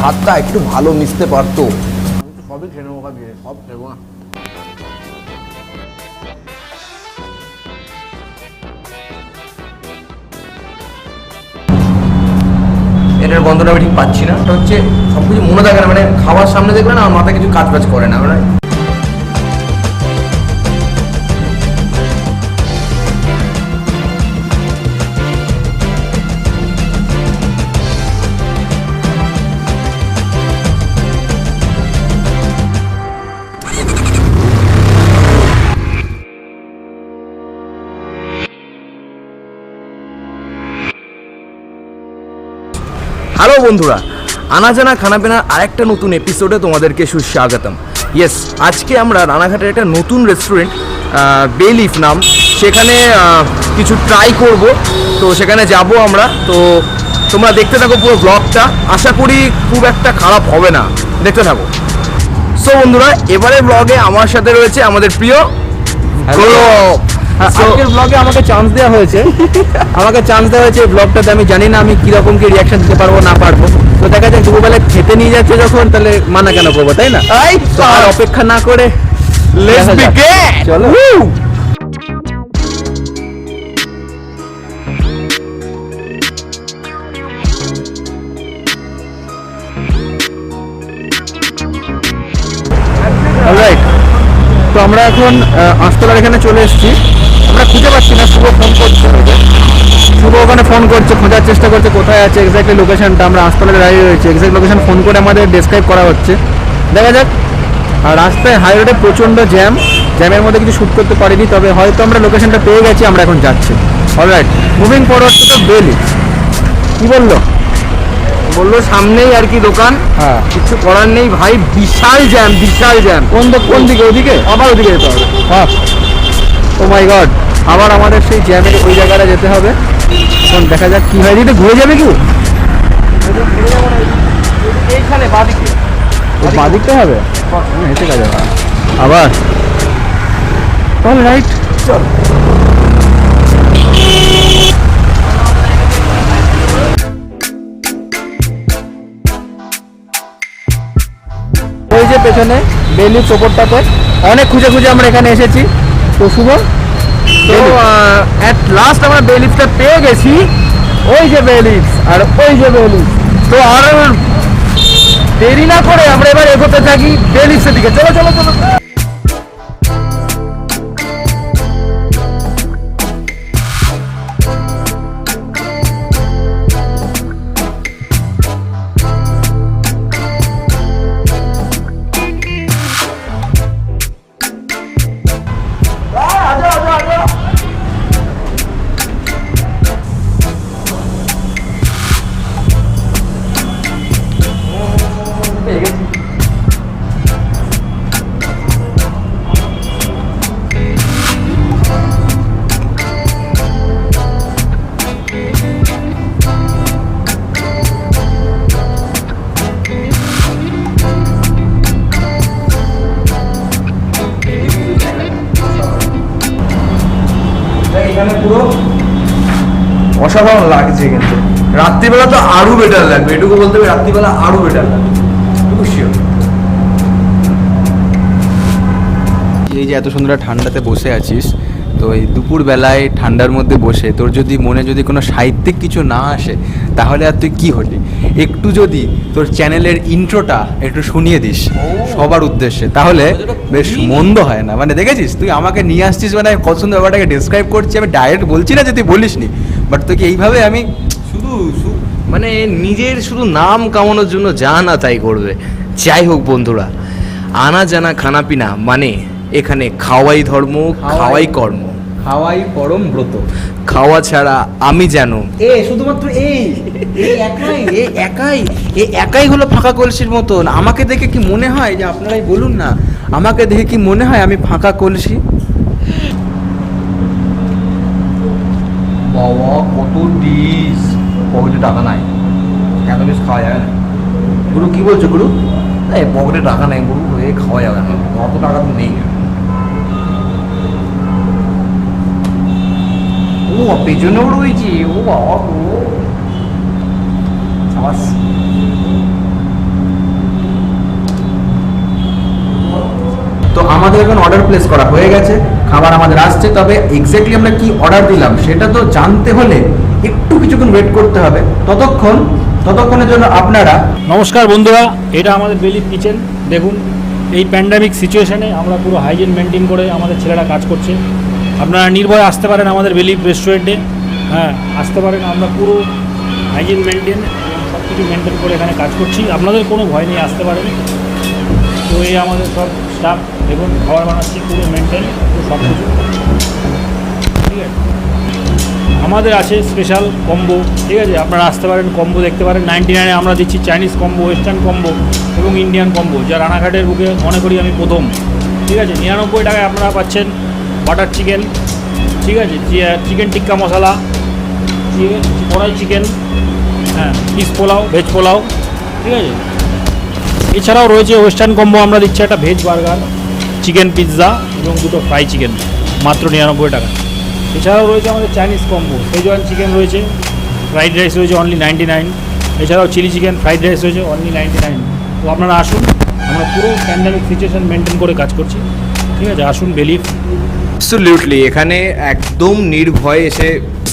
ভাতটা একটু ভালো মিশতে পারতো। সবই খেয়ে নেবো, সব খেবো না। এটার গন্ধটা আমি ঠিক পাচ্ছি না। এটা হচ্ছে সব কিছু মনে থাকে না, মানে খাওয়ার সামনে দেখবে না আমার মাথায় কিছু কাজ বাজ করে না। মানে হ্যালো বন্ধুরা, আনা জানা খানাপিনার আরেকটা নতুন এপিসোডে তোমাদেরকে সুস্বাগতম। ইয়েস, আজকে আমরা রানাঘাটের একটা নতুন রেস্টুরেন্ট বে লিফ নাম, সেখানে কিছু ট্রাই করব। তো সেখানে যাব আমরা। তো তোমরা দেখতে থাকো পুরো ব্লগটা, আশা করি খুব একটা খারাপ হবে না, দেখতে থাকো। সো বন্ধুরা, এবারে ব্লগে আমার সাথে রয়েছে আমাদের প্রিয় গৌরব। আজকের ব্লগে আমাকে চান্স দেওয়া হয়েছে এই ব্লগটাতে। আমি জানি না আমি কিরকম কি রিয়াকশন দিতে পারবো না পারবো। তো দেখা যাক, দুপুরবেলা খেতে নিয়ে যাচ্ছে যখন, তাহলে মানা কেন করবো, তাই না? তো আর অপেক্ষা না করে লেটস বিগিন। চলো। অলরাইট, তো আমরা এখন আস্তলার এখানে চলে এসেছি। আমরা খুঁজে পাচ্ছি না, শুভ ফোন করছে, শুভ ওখানে ফোন করছে, খোঁজার চেষ্টা করছে কোথায় আছে এক্স্যাক্টলি লোকেশনটা। আমরা আস্তলায় দাঁড়িয়ে রয়েছে, এক্স্যাক্ট লোকেশন ফোন করে আমাদের ডেসক্রাইব করা হচ্ছে, দেখা যাক। আর রাস্তায় হাই রোডে প্রচণ্ড জ্যামের মধ্যে কিছু শ্যুট করতে পারিনি, তবে হয়তো আমরা লোকেশনটা পেয়ে গেছি, আমরা এখন যাচ্ছি। Alright, moving forward to the bay leaf. কি বললো সামনেই আর কি দোকান। হ্যাঁ, কিছু করার নেই ভাই, বিশাল জ্যাম। কোন দিকে? ওদিকে? আবার ওদিকে যেতে হবে। হ্যাঁ, ও মাই গড, আবার আমাদের সেই জ্যামের ওই জায়গাটা যেতে হবে। এখন দেখা যাক কি হয়। দিতে ঘুরে যাবে কি? এইখানে বাদিকে বাদিকটা হবে, হেঁটে কাজ হবে আবার। অলরাইট, চল। ওই যে পেছনে বেলি চোপড়টাতে অনেক খুঁজে আমরা এখানে এসেছি। তো শুভ, তো অ্যাট লাস্ট আমরা বে লিফটটা পেয়ে গেছি। ওই যে বেলিফ আর ওই যে বেলিফ। তো আর দেরি না করে আমরা এবার এগোতে থাকি বে লিফটের দিকে। চলো চলো চলো। এখানে পুরো অসাধারণ লাগছে, কিন্তু রাত্রিবেলা তো আরো বেটার লাগবে। এটুকু বলতে হবে, রাত্রিবেলা আরো বেটার লাগবে, এটুকু শিওর। এই যে এত সুন্দর ঠান্ডাতে বসে আছিস, তো এই দুপুরবেলায় ঠান্ডার মধ্যে বসে তোর যদি মনে যদি কোনো সাহিত্যিক কিছু না আসে, তাহলে আর তুই কী হলি? একটু যদি তোর চ্যানেলের ইন্ট্রোটা একটু শুনিয়ে দিস সবার উদ্দেশ্যে, তাহলে বেশ মন্দ হয় না। মানে দেখেছিস, তুই আমাকে নিয়ে আসছিস, মানে কত সুন্দর ব্যাপারটাকে ডিসক্রাইব করছি। আমি ডাইরেক্ট বলছি না যে তুই বলিস নি, বাট তোকে এইভাবে আমি শুধু মানে নিজের শুধু নাম কামানোর জন্য যা না তাই করবে। যাই হোক বন্ধুরা, আনা জানা খানাপিনা মানে এখানে খাওয়াই ধর্ম, খাওয়াই কর্ম, খাওয়াই পরম ব্রত। খাওয়া ছাড়া আমি যেন শুধুমাত্র এই একাই হলো ফাঁকা কলসির মতন। আমাকে দেখে কি মনে হয়, যে আপনারাই বলুন না, আমাকে দেখে কি মনে হয় আমি ফাঁকা কলসি? বাবা কত ডিশ, পকেটে টাকা নাই, এত বেশ খাওয়া যাবে না। গুরু কি বলছো গুরু? এই পকেটে টাকা নেই গুরু, এ খাওয়া যাবে না, অত টাকা তো নেই। ও পেছনেও রয়েছে, ও বাবা গো। প্লেস করা হয়ে গেছে, খাবার আমাদের আসছে। তবে এক্স্যাক্টলি আমরা কি অর্ডার দিলাম সেটা তো জানতে হলে একটু কিছুক্ষণ ওয়েট করতে হবে। ততক্ষণের জন্য আপনারা নমস্কার বন্ধুরা, এটা আমাদের বেলিফ কিচেন। দেখুন, এই প্যান্ডামিক সিচুয়েশানে আমরা পুরো হাইজিন মেনটেন করে আমাদের ছেলেরা কাজ করছে। আপনারা নির্ভয়ে আসতে পারেন আমাদের বেলিফ রেস্টুরেন্টে। হ্যাঁ, আসতে পারেন। আমরা পুরো হাইজিন মেনটেন এবং সব কিছু মেনটেন করে এখানে কাজ করছি। আপনাদের কোনো ভয় নেই, আসতে পারেন। তো এই আমাদের সব স্টাফ দেখুন খাবার বানাচ্ছি, পুরো মেনটেন, পুরো সব কিছু ঠিক আছে। আমাদের আছে স্পেশাল কম্বো, ঠিক আছে। আপনারা আসতে পারেন, কম্বো দেখতে পারেন। 99-এ আমরা দিচ্ছি চাইনিজ কম্বো, ওয়েস্টার্ন কম্বো এবং ইন্ডিয়ান কম্বো, যা রানাঘাটের বুকে মনে করি আমি প্রথম, ঠিক আছে। 99 টাকায় আপনারা পাচ্ছেন বাটার চিকেন, ঠিক আছে, চিকেন টিক্কা মশলা, কড়াই চিকেন, হ্যাঁ, পিস পোলাও, ভেজ পোলাও, ঠিক আছে। এছাড়াও রয়েছে ওয়েস্টার্ন কম্বো, আমরা দিচ্ছি একটা ভেজ বার্গার, চিকেন পিৎজা এবং দুটো ফ্রাই চিকেন, মাত্র 99 টাকা। এছাড়াও রয়েছে আমাদের চাইনিজ কম্বো, সেজওয়ান চিকেন রয়েছে, ফ্রাইড রাইস রয়েছে অনলি 99। এছাড়াও চিলি চিকেন ফ্রাইড রাইস রয়েছে অনলি 99। তো আপনারা আসুন, আমরা পুরো প্যান্ডামিক সিচুয়েশন মেনটেন করে কাজ করছি, ঠিক আছে। আসুন বেলিফ। অ্যাবসলিউটলি, এখানে একদম নির্ভয়ে এসে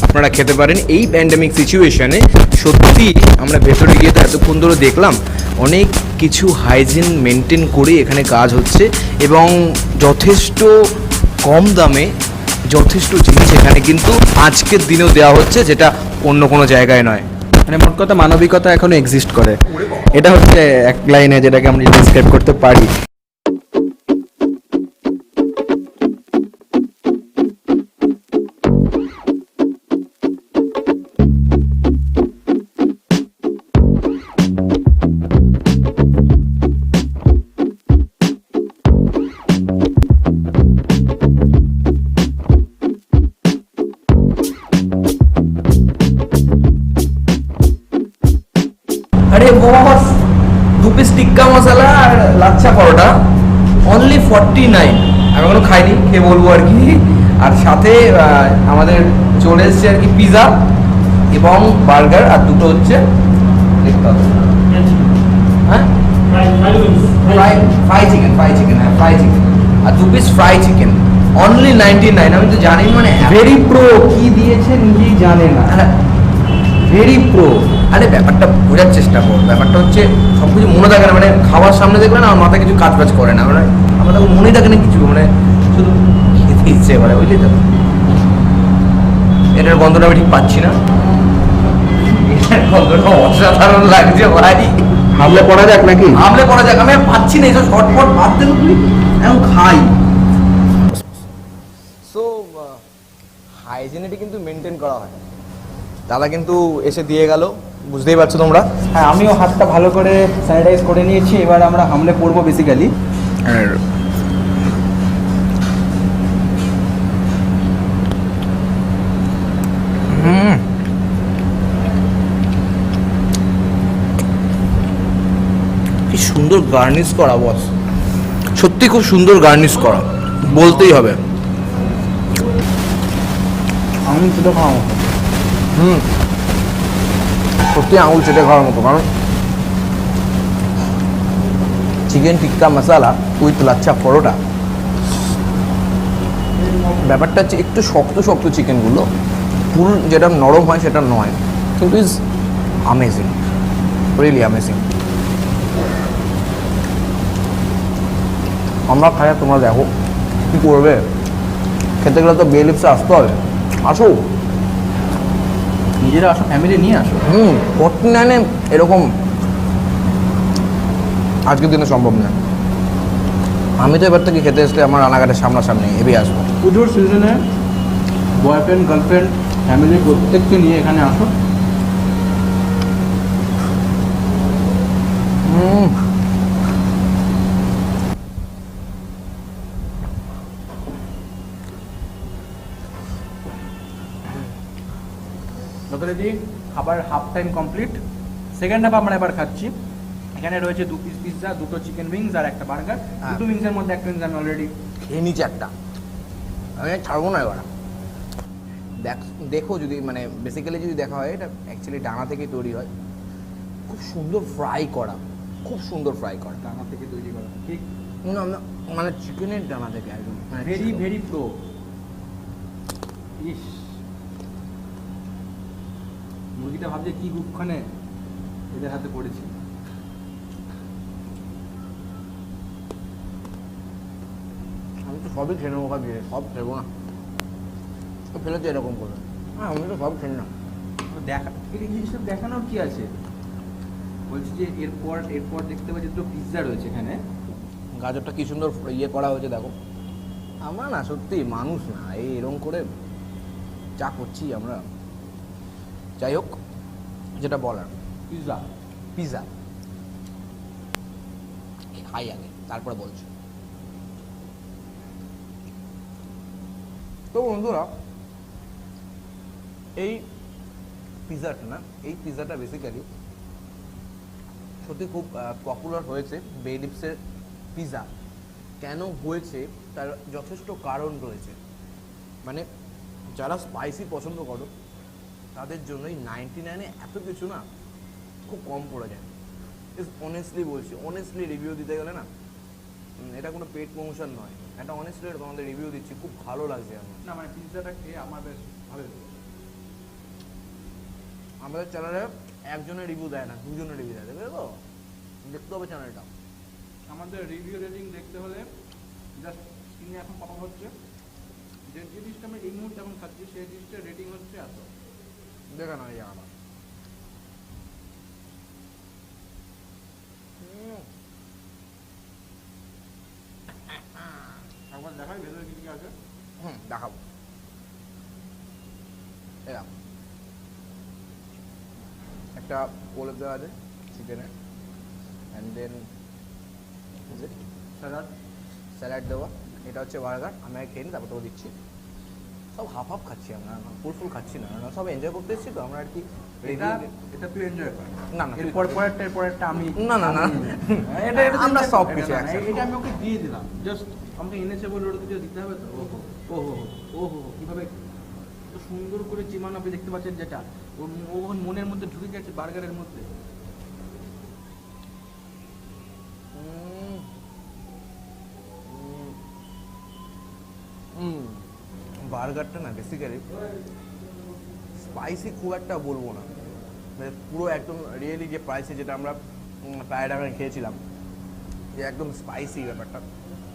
আপনারা খেতে পারেন এই প্যান্ডামিক সিচুয়েশনে। সত্যি আমরা ভেতরে গিয়ে তো এতক্ষণ ধরে দেখলাম অনেক কিছু হাইজিন মেনটেন করে এখানে কাজ হচ্ছে এবং যথেষ্ট কম দামে যথেষ্ট জিনিস এখানে কিন্তু আজকের দিনেও দেওয়া হচ্ছে, যেটা অন্য কোনো জায়গায় নয়। মানে মোট কথা মানবিকতা এখনো এক্সিস্ট করে, এটা হচ্ছে এক লাইনে যেটাকে আমরা ডিসক্রাইব করতে পারি। আরে বস, 2 পিস টিক্কা মশলা আর লাচ্ছা পরোটা অনলি 49। আমি এখনো খাইনি, খেয়ে বলবো আর কি। আর সাথে আমাদের চলে এসছে আর কি পিৎজা এবং বার্গার, আর দুটো হচ্ছে দেখতে হবে, হ্যাঁ, ফ্রাই চিকেন, হ্যাঁ ফ্রাই চিকেন, আর 2 পিস ফ্রাই চিকেন অনলি 99। আমি তো জানি মানে ভেরি প্রো কি দিয়েছে নিজেই জানে না, ভেরি প্রো। আরে ব্যাপারটা বোঝার চেষ্টা কর। ব্যাপারটা হচ্ছে সব কিছু মনে থাকে না, মানে খাওয়ার সামনে দেখবে না আমার মাথায় কিছু কাজ বাজ করে না, মানে আমার তখন মনেই থাকে না কিছু, মানে শুধু খেতে ইচ্ছে করে, বুঝলি তো। এটার গন্ধটা আমি ঠিক পাচ্ছি না, এটার গন্ধটা অসাধারণ লাগছে ভাই। হামলে পড়া যাক নাকি? আমলে পড়া যাক, আমি আর পাচ্ছি না এইসব শর্টফট বাদ দেন তুই, এখন খাই। সো হাইজিনিটি কিন্তু মেনটেন করা হয়। দাদা কিন্তু এসে দিয়ে গেল, বুঝতেই পারছো তোমরা। হ্যাঁ, আমিও হাতটা ভালো করে স্যানিটাইজ করে নিয়েছি। এবার আমরা হামলে পড়বো বেসিক্যালি। কি সুন্দর গার্নিশ করা বস, সত্যি খুব সুন্দর গার্নিশ করা, বলতেই হবে। আমি শুধু খাওয়া সত্যি আঙুল চেটে খাওয়ার মতো, কারণ চিকেন টিক্কা মশলা উইথ লাচ্ছা পরোটা, ব্যাপারটা হচ্ছে একটু শক্ত শক্ত চিকেনগুলো, ফুল যেটা নরম হয় সেটা নয়, কিন্তু ইজ আমেজিং, রিয়েলি অ্যামেজিং। আমরা খাই, তোমরা দেখো কী করবে। খেতে গেলে তো বেলিফসে আসতে হবে, আসো, নিজেরা আসো, ফ্যামিলি নিয়ে আসো। 49-এ এরকম আজকের দিনে সম্ভব না। আমি তো এবার থেকে খেতে আসলে আমার রানাঘাটের সামনাসামনি হেভি আসবো। পুজোর সিজনে বয়ফ্রেন্ড গার্লফ্রেন্ড ফ্যামিলি প্রত্যেককে নিয়ে এখানে আসো। যথারীতি খাবার half time complete, second half আমরা এবার খাচ্ছি। এখানে রয়েছে 2 পিস পিৎজা, দুটো চিকেন উইংস আর একটা বার্গার। দুটো উইংসের মধ্যে একটা উইংস আমি অলরেডি খেয়ে নিচে একটা, আমি আর ছাড়বো না এবার। দেখো যদি মানে বেসিক্যালি যদি দেখা হয়, এটা অ্যাকচুয়ালি ডানা থেকে তৈরি হয়, খুব সুন্দর ফ্রাই করা, খুব সুন্দর ফ্রাই করা। ডানা থেকে তৈরি করা, ঠিক না না, মানে চিকেনের ডানা থেকে একদম ভেরি ভেরি প্রো। ইস, মুরগিটা ভাবছে কি গুপখানে এদের হাতে পড়েছি। আমি তো সবই খেয়ে নেবো, ভাবছি সব খেবো না, তো ফেলে তো এরকম করবে। হ্যাঁ, আমি তো সব খেয়ে না। দেখা এটা জিনিসটা দেখানোর কি আছে? বলছি যে এরপর দেখতে পাচ্ছি দুটো পিৎজা রয়েছে এখানে। গাজরটা কি সুন্দর ইয়ে করা হয়েছে দেখো। আমরা না সত্যি মানুষ না, এই এরকম করে চা করছি আমরা। যাই হোক, যেটা বলার, পিৎজা পিৎজা খাই আগে, তারপরে বলছি। তো বন্ধুরা, এই পিৎজাটা না, এই পিৎজাটা বেসিক্যালি সত্যি খুব পপুলার হয়েছে। বেলিপসের পিৎজা কেন হয়েছে তার যথেষ্ট কারণ রয়েছে। মানে যারা স্পাইসি পছন্দ করো তাদের জন্যই 99-এ এত কিছু না খুব কম পড়ে যায়। অনেস্টলি বলছি, অনেস্টলি রিভিউ দিতে গেলে না, এটা কোনো পেট প্রমোশন নয়, এটা অনেস্টলি তোমাদের রিভিউ দিচ্ছি, খুব ভালো লাগছে আমার। না মানে পিৎজাটা খেয়ে আমার বেশ ভালো লেগেছে। আমাদের চ্যানেলে একজনের রিভিউ দেয় না, দুজনের রিভিউ দেয়, দেখবে তো, দেখতে হবে চ্যানেলটা। আমাদের রিভিউ রেটিং দেখতে হলে জাস্ট স্ক্রিনে এখন পপ হচ্ছে যে জিনিসটা আমি এই মুহূর্তে এখন খাচ্ছি, সেই জিনিসটার রেটিং হচ্ছে এত। দেখে না এই জায়গাটা। একবার দেখাই ভেতরে কি কি আছে। দেখাবো। এরকম একটা কোলেপ দেওয়া আছে চিকেনের, অ্যান্ড দেন স্যালাড স্যালাড দেওয়া। এটা হচ্ছে বার্গার, আমি আগে খেয়ে নিই, তারপর তোকে দিচ্ছি। সব হাফ হাফ খাচ্ছি আমরা, ফুল খাচ্ছি না, সব এনজয় করতে এসেছি তো আমরা আর কি। এটা এটা তুই এনজয় কর। না না, এরপর পরেরটা আমি না না না, এটা আমরা সব কিছু এটা একসাথে। এটা আমি ওকে দিয়ে দিলাম, জাস্ট আমাকে এনেছে বলে ওটা কিছু দিতে হবে তো। ওহো ওহো ওহো, কিভাবে তো সুন্দর করে চিমানো আপনি দেখতে পাচ্ছেন, যেটা ওর মনের মধ্যে ঢুকে গেছে বার্গারের মধ্যে। বার্গারটা না বেসিক্যালি স্পাইসি খুব একটা বলবো না, মানে পুরো একদম রিয়েলি যে প্রাইসে যেটা আমরা প্যারাডাইমে খেয়েছিলাম, যে একদম স্পাইসি ব্যাপারটা,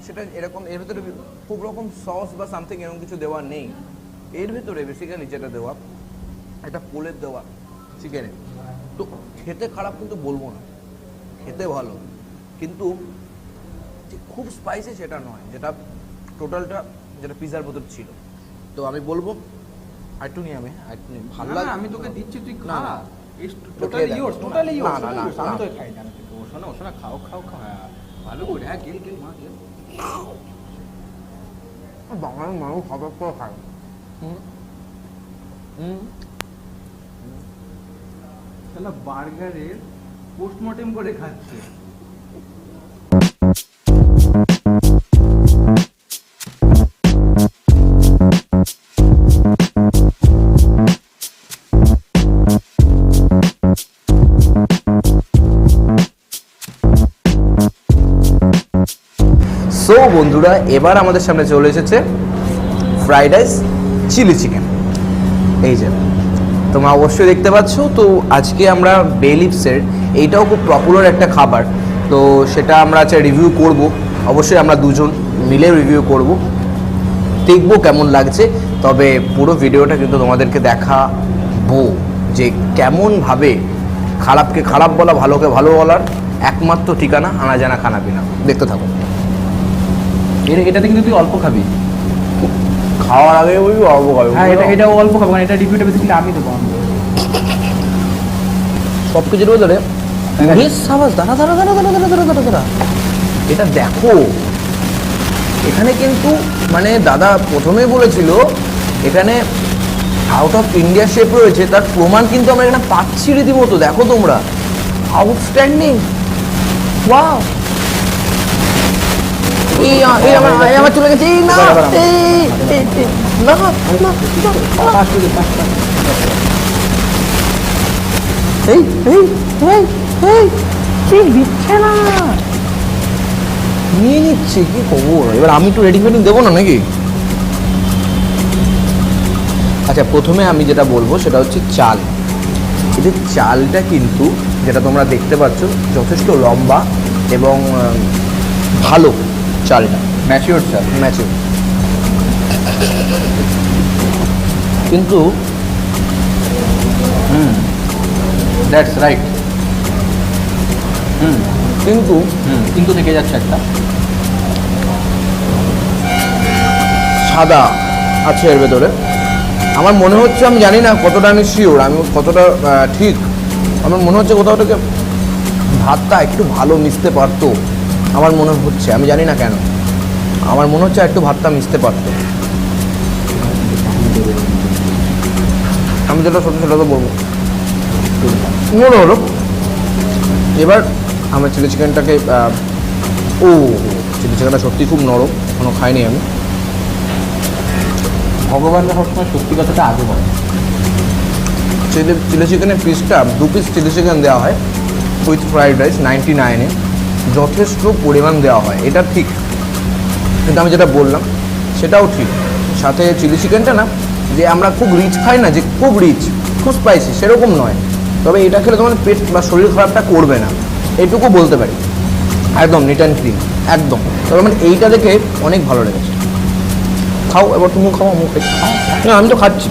সেটা এরকম। এর ভিতরে খুব রকম সস বা সামথিং এরকম কিছু দেওয়া নেই। এর ভিতরে বেসিক্যালি যেটা দেওয়া, একটা পোলের দেওয়া চিকেনে, তো খেতে খারাপ কিন্তু বলবো না, খেতে ভালো, কিন্তু যে খুব স্পাইসি সেটা নয়, যেটা টোটালটা যেটা পিৎজার মতো ছিল। তো আমি বলবো আরেকটু নিয়ে আমি ভালো লাগে। আমি তোকে দিচ্ছি, তুই না, খা। না। Totally yours, totally yours. না, না, না, আমি তো না। খাই না। ও শোনা খাও খাও খাও, হ্যাঁ ভালো করে, হ্যাঁ গেল মা গেল। বাঙালি মানুষ খাবার পর খায়। তাহলে বার্গারের পোস্টমর্টেম করে খাচ্ছে। সো বন্ধুরা, এবার আমাদের সামনে চলে এসেছে ফ্রাইড রাইস চিলি চিকেন। এই যে তোমরা অবশ্যই দেখতে পাচ্ছ। তো আজকে আমরা বেলিপসের, এইটাও খুব পপুলার একটা খাবার, তো সেটা আমরা আজকে রিভিউ করব। অবশ্যই আমরা দুজন মিলে রিভিউ করব, দেখবো কেমন লাগছে। তবে পুরো ভিডিওটা কিন্তু তোমাদেরকে দেখাবো যে কেমনভাবে খারাপকে খারাপ বলা, ভালোকে ভালো বলার একমাত্র ঠিকানা আনাজানা খানাপিনা। দেখতে থাকো। এটাতে কিন্তু তুই অল্প খাবি। খাওয়ার আগে ওই অল্প খাবে। হ্যাঁ এটা অল্প খাবো, কারণ এটা রিভিউটা বেসিক্যালি আমি দেবো। সব কিছুর ভেতরে সাবাস, দাঁড়া দাঁড়া দাঁড়া দাঁড়া দাঁড়া দাঁড়া দাঁড়া দাঁড়া, এটা দেখো। এখানে কিন্তু মানে দাদা প্রথমেই বলেছিল এখানে আউট অফ ইন্ডিয়া শেপ রয়েছে, তার প্রমাণ কিন্তু আমরা এখানে পাচ্ছি রীতিমতো। দেখো তোমরা, আউটস্ট্যান্ডিং, ওয়াও। আমার চলে গেছে, এই না না না, এই এই এই এই কি দিচ্ছে না, নিয়ে নিচ্ছে, কি খবর? এবার আমি একটু রেটিং ফেটিং দেবো না নাকি? আচ্ছা, প্রথমে আমি যেটা বলবো সেটা হচ্ছে চাল। এদের চালটা কিন্তু যেটা তোমরা দেখতে পাচ্ছ যথেষ্ট লম্বা এবং ভালো চালটা, ম্যাচিওর চাল। ম্যাচিওর। কিন্তু দ্যাটস রাইট। কিন্তু কিন্তু থেকে যাচ্ছে একটা। সাদা আছে এর ভেতরে। আমার মনে হচ্ছে, আমি জানি না কতটা আমি শিওর, আমি কতটা ঠিক, আমার মনে হচ্ছে কোথাও থেকে ভাতটা একটু ভালো মিশতে পারতো। আমার মনে হচ্ছে, আমি জানি না কেন, আমার মনে হচ্ছে একটু ভাতটা মিশতে পারতো। আমি যেটা সত্যি সেটা তো বলবো। মনে হলো এবার আমার চিলি চিকেনটাকে, চিলি চিকেনটা সত্যি খুব নরম, এখনো খাইনি আমি। ভগবানরা সবসময় সত্যি কথাটা আগে বলে। চিলি চিকেনের পিসটা 2 পিস চিলি চিকেন দেওয়া হয় উইথ ফ্রাইড রাইস 99-এ, যথেষ্ট পরিমাণ দেওয়া হয়, এটা ঠিক। কিন্তু আমি যেটা বললাম সেটাও ঠিক। সাথে চিলি চিকেনটা না, যে আমরা খুব রিচ খাই না, যে খুব রিচ, খুব স্পাইসি, সেরকম নয়। তবে এটা খেলে তোমার পেট বা শরীর খারাপটা করবে না, এটুকু বলতে পারি। একদম নিট অ্যান্ড ক্লিন, একদম। তবে আমার এইটা দেখে অনেক ভালো লেগেছে। খাও, এবার তুমিও খাও, মুখ না, আমি তো খাচ্ছি।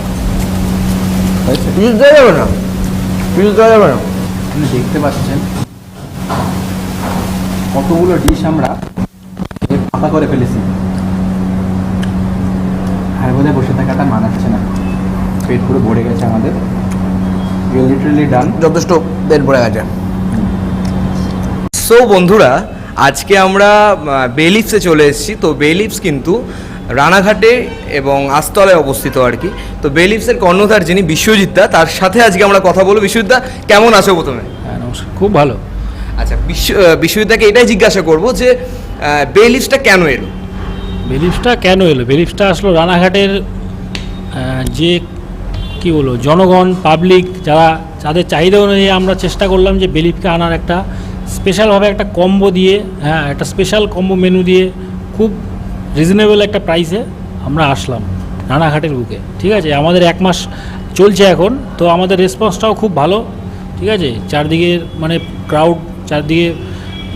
পিস দেওয়া যাবে না, পিস দেওয়া যাবে না। আপনি দেখতে পাচ্ছেন কতগুলো ডিশ আমরা ফাঁকা করে ফেলেছি, আর বোধহয় বসে থাকাটা মানাচ্ছে না। পেট পুরো ভরে গেছে আমাদের, লিটারালি ডান। যথেষ্ট পেট ভরে গেছে। সো বন্ধুরা, আজকে আমরা বেলিফসে চলে এসেছি। তো বেলিফস কিন্তু রানাঘাটে এবং আস্তলায় অবস্থিত আর কি। তো বেলিফসের কর্ণধার যিনি বিশ্বজিৎদা, তার সাথে আজকে আমরা কথা বলবো। বিশ্বজিৎদা, কেমন আছো প্রথমে? হ্যাঁ, নমস্কার, খুব ভালো। আচ্ছা, বিশ্বজিৎদাকে এটাই জিজ্ঞাসা করবো যে বেলিফসটা কেন এলো? বেলিফসটা কেন এলো? বেলিফসটা আসলো রানাঘাটের যে কী বলবো, জনগণ, পাবলিক, যাদের চাহিদা অনুযায়ী আমরা চেষ্টা করলাম যে বেলিফকে আনার একটা স্পেশালভাবে একটা কম্বো দিয়ে, হ্যাঁ, একটা স্পেশাল কম্বো মেনু দিয়ে খুব রিজনেবল একটা প্রাইসে আমরা আসলাম রানাঘাটের বুকে। ঠিক আছে, আমাদের 1 মাস চলছে এখন, তো আমাদের রেসপন্সটাও খুব ভালো। ঠিক আছে, চারদিকে মানে ক্রাউড, চারদিকে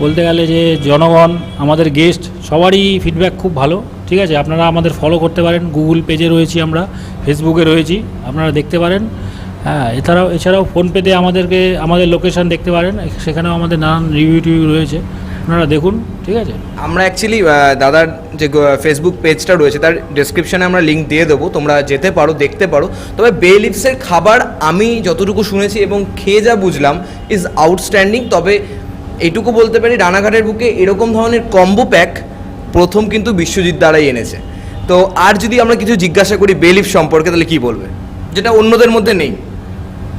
বলতে গেলে যে জনগণ, আমাদের গেস্ট, সবারই ফিডব্যাক খুব ভালো। ঠিক আছে, আপনারা আমাদের ফলো করতে পারেন, গুগল পেজে রয়েছি আমরা, ফেসবুকে রয়েছি, আপনারা দেখতে পারেন। হ্যাঁ, এছাড়াও ফোনপেতে আমাদের লোকেশন দেখতে পারেন, সেখানেও আমাদের নানান রিভিউ টিভিউ রয়েছে, আপনারা দেখুন। ঠিক আছে, আমরা অ্যাকচুয়ালি দাদার যে ফেসবুক পেজটা রয়েছে তার ডেসক্রিপশানে আমরা লিঙ্ক দিয়ে দেবো, তোমরা যেতে পারো, দেখতে পারো। তবে বেলিফসের খাবার আমি যতটুকু শুনেছি এবং খেয়ে যা বুঝলাম ইজ আউটস্ট্যান্ডিং। তবে এইটুকু বলতে পারি, রানাঘাটের বুকে এরকম ধরনের কম্বো প্যাক প্রথম কিন্তু বিশ্বজিৎ দ্বারাই এনেছে। তো আর যদি আমরা কিছু জিজ্ঞাসা করি বেলিফ সম্পর্কে, তাহলে কি বলবে, যেটা অন্যদের মধ্যে নেই?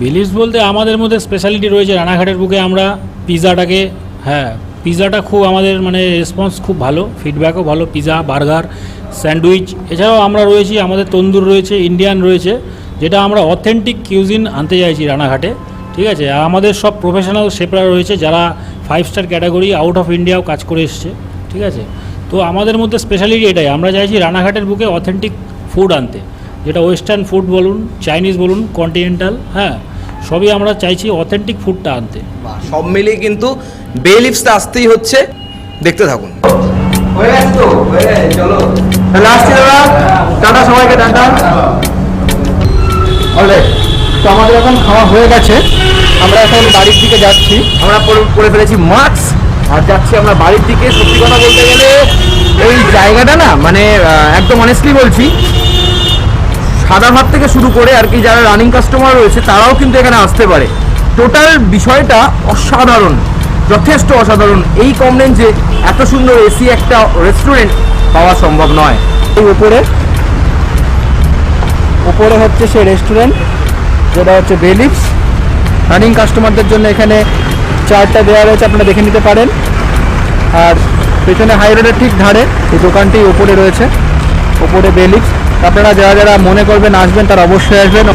বেলিফস বলতে আমাদের মধ্যে স্পেশালিটি রয়েছে রানাঘাটের বুকে আমরা পিৎজাটাকে, হ্যাঁ, পিৎজাটা খুব আমাদের মানে রেসপন্স খুব ভালো, ফিডব্যাকও ভালো। পিৎজা, বার্গার, স্যান্ডউইচ, এছাড়াও আমরা রয়েছি, আমাদের তন্দুর রয়েছে, ইন্ডিয়ান রয়েছে, যেটা আমরা অথেন্টিক কিউজিন আনতে চাইছি রানাঘাটে। ঠিক আছে, আর আমাদের সব প্রফেশনাল শেফরা রয়েছে যারা 5 স্টার ক্যাটাগরি আউট অফ ইন্ডিয়াও কাজ করে এসছে। ঠিক আছে, তো আমাদের মধ্যে স্পেশালিটি এটাই, আমরা চাইছি রানাঘাটের বুকে অথেন্টিক ফুড আনতে, যেটা ওয়েস্টার্ন ফুড বলুন, চাইনিজ বলুন, কন্টিনেন্টাল, হ্যাঁ, সবই আমরা চাইছি অথেন্টিক ফুডটা আনতে। সব মিলিয়ে কিন্তু বেলিফসটা আসতেই হচ্ছে, দেখতে থাকুন। চলো তাহলে আসছি দাদা, টাটা সবাইকে, টাটা। অলরাইট, তো আমাদের এখন খাওয়া হয়ে গেছে, আমরা এখন বাড়ির দিকে যাচ্ছি। আমরা পরে ফেলেছি মাস্ক আর যাচ্ছি আমরা বাড়ির দিকে। সত্যি কথা বলতে গেলে এই জায়গাটা না, মানে একদম অনেস্টলি বলছি, সাদা ভাত থেকে শুরু করে আর কি যারা রানিং কাস্টমার রয়েছে তারাও কিন্তু এখানে আসতে পারে। টোটাল বিষয়টা অসাধারণ, যথেষ্ট অসাধারণ। এই কম রেঞ্জে এত সুন্দর এসি একটা রেস্টুরেন্ট পাওয়া সম্ভব নয়। এই উপরে হচ্ছে সে রেস্টুরেন্ট, যেটা হচ্ছে বেলিফস। রানিং কাস্টমারদের জন্য এখানে চার্টটা দেওয়া রয়েছে, আপনারা দেখে নিতে পারেন। আর পেছনে হাই রোডের ঠিক ধারে এই দোকানটি উপরে রয়েছে, উপরে বেলিফস। আপনারা যারা মনে করবেন আসবেন, তারা অবশ্যই আসবেন।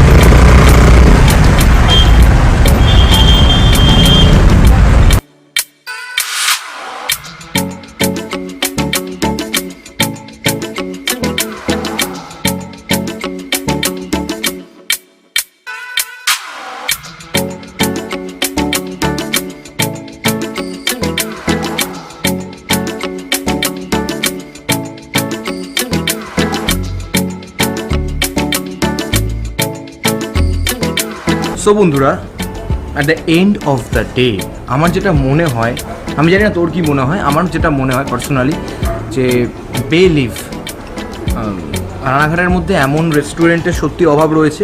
সো বন্ধুরা, at the end of the day আমার যেটা মনে হয়, আমি জানি না তোর কি মনে হয়, আমার যেটা মনে হয় পার্সোনালি যে বে লিভ রানাঘাটের মধ্যে এমন রেস্টুরেন্টের সত্যি অভাব রয়েছে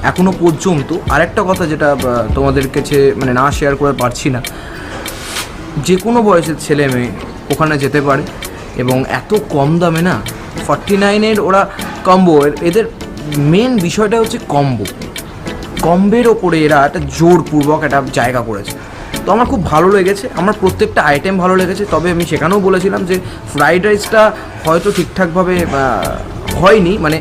এখনও পর্যন্ত। আরেকটা কথা যেটা তোমাদের কাছে মানে না শেয়ার করে পারছি না, যে কোনো বয়সের ছেলে মেয়ে ওখানে যেতে পারে এবং এত কম দামে না, 49-এর ওরা কম্বো, এদের মেন বিষয়টা হচ্ছে কম্বের ওপরে এরা একটা জোরপূর্বক একটা জায়গা করেছে। তো আমার খুব ভালো লেগেছে, আমার প্রত্যেকটা আইটেম ভালো লেগেছে। তবে আমি সেখানেও বলেছিলাম যে ফ্রাইড রাইসটা হয়তো ঠিকঠাকভাবে হয়নি, মানে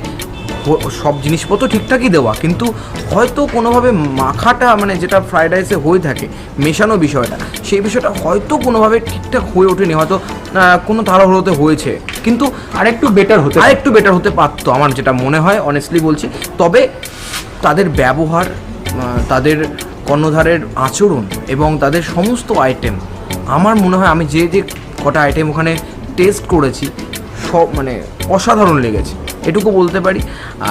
সব জিনিসপত্র ঠিকঠাকই দেওয়া, কিন্তু হয়তো কোনোভাবে মাখাটা মানে যেটা ফ্রাইড রাইসে হয়ে থাকে মেশানো বিষয়টা, সেই বিষয়টা হয়তো কোনোভাবে ঠিকঠাক হয়ে ওঠেনি, হয়তো কোনো তাড়াহুড়োতে হয়েছে, কিন্তু আরেকটু বেটার হতে পারতো আমার যেটা মনে হয়, অনেস্টলি বলছি। তবে তাদের ব্যবহার, তাদের কর্ণধারের আচরণ এবং তাদের সমস্ত আইটেম, আমার মনে হয় আমি যে কটা আইটেম ওখানে টেস্ট করেছি সব মানে অসাধারণ লেগেছে, এটুকু বলতে পারি।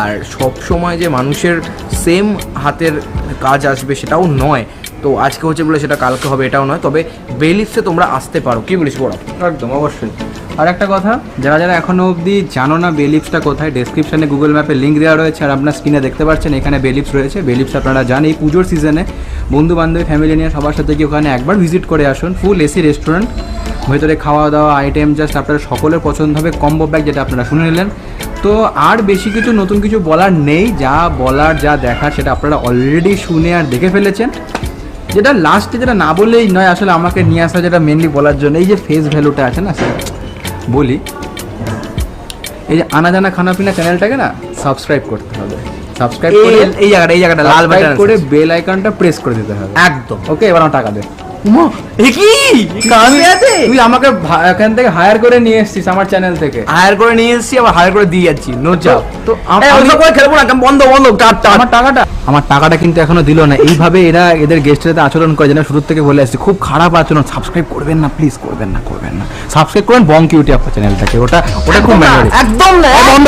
আর সব সময় যে মানুষের সেম হাতের কাজ আসবে সেটাও নয়, তো আজকে হচ্ছে বলে সেটা কালকে হবে এটাও নয়। তবে বেলিফসে তোমরা আসতে পারো, কি বলিস বড়? একদম অবশ্যই। আর একটা কথা, যারা যারা এখনও অবধি জানো না বেলিফসটা কোথায়, ডেসক্রিপশানে গুগল ম্যাপে লিঙ্ক দেওয়া রয়েছে, আর আপনার স্ক্রিনে দেখতে পাচ্ছেন এখানে বেলিফস রয়েছে। বেলিফস আপনারা জান এই পুজোর সিজনে বন্ধু বান্ধবী ফ্যামিলি নিয়ে সবার সাথে গিয়ে ওখানে একবার ভিজিট করে আসুন। ফুল এসি রেস্টুরেন্ট, ভেতরে খাওয়া দাওয়া আইটেম জাস্ট আপনার সকলের পছন্দ হবে, কম্বো ব্যাগ যেটা আপনারা শুনে নিলেন। তো আর বেশি কিছু নতুন কিছু বলার নেই, যা বলার যা দেখার সেটা আপনারা অলরেডি শুনে আর দেখে ফেলেছেন। যেটা লাস্টে যেটা না বললেই নয়, আসলে আমাকে নিয়ে আসা যেটা মেনলি বলার জন্য, এই যে ফেস ভ্যালুটা আছে না, সেটা বলি, এই যে আনা জানা খানাপিনা চ্যানেলটাকে না সাবস্ক্রাইব করতে হবে, সাবস্ক্রাইব করে এই জায়গাটা লাল বাটন করে বেল আইকনটা প্রেস করে দিতে হবে একদম। ওকে, এবার আমার টাকা দে। তুই আমাকে এখান থেকে হায়ার করে নিয়ে এসেছিস আমার চ্যানেল থেকে, হায়ার করে নিয়ে এসেছি, আবার হায়ার করে দিয়ে যাচ্ছি, নো চাপ। তো খেলবো না, বন্ধ আমার টাকাটা কিন্তু এখনো দিল না। এইভাবে এরা এদের গেস্টের সাথে আচরণ করে, যেন শুরু থেকে বলে আসছি, খুব খারাপ আচরণ। সাবস্ক্রাইব করবেন না প্লিজ, করবেন না। সাবস্ক্রাইব করেন বং কিউটি আপনার চ্যানেলটাকে, ওটা খুব একদম না, বন্ধ।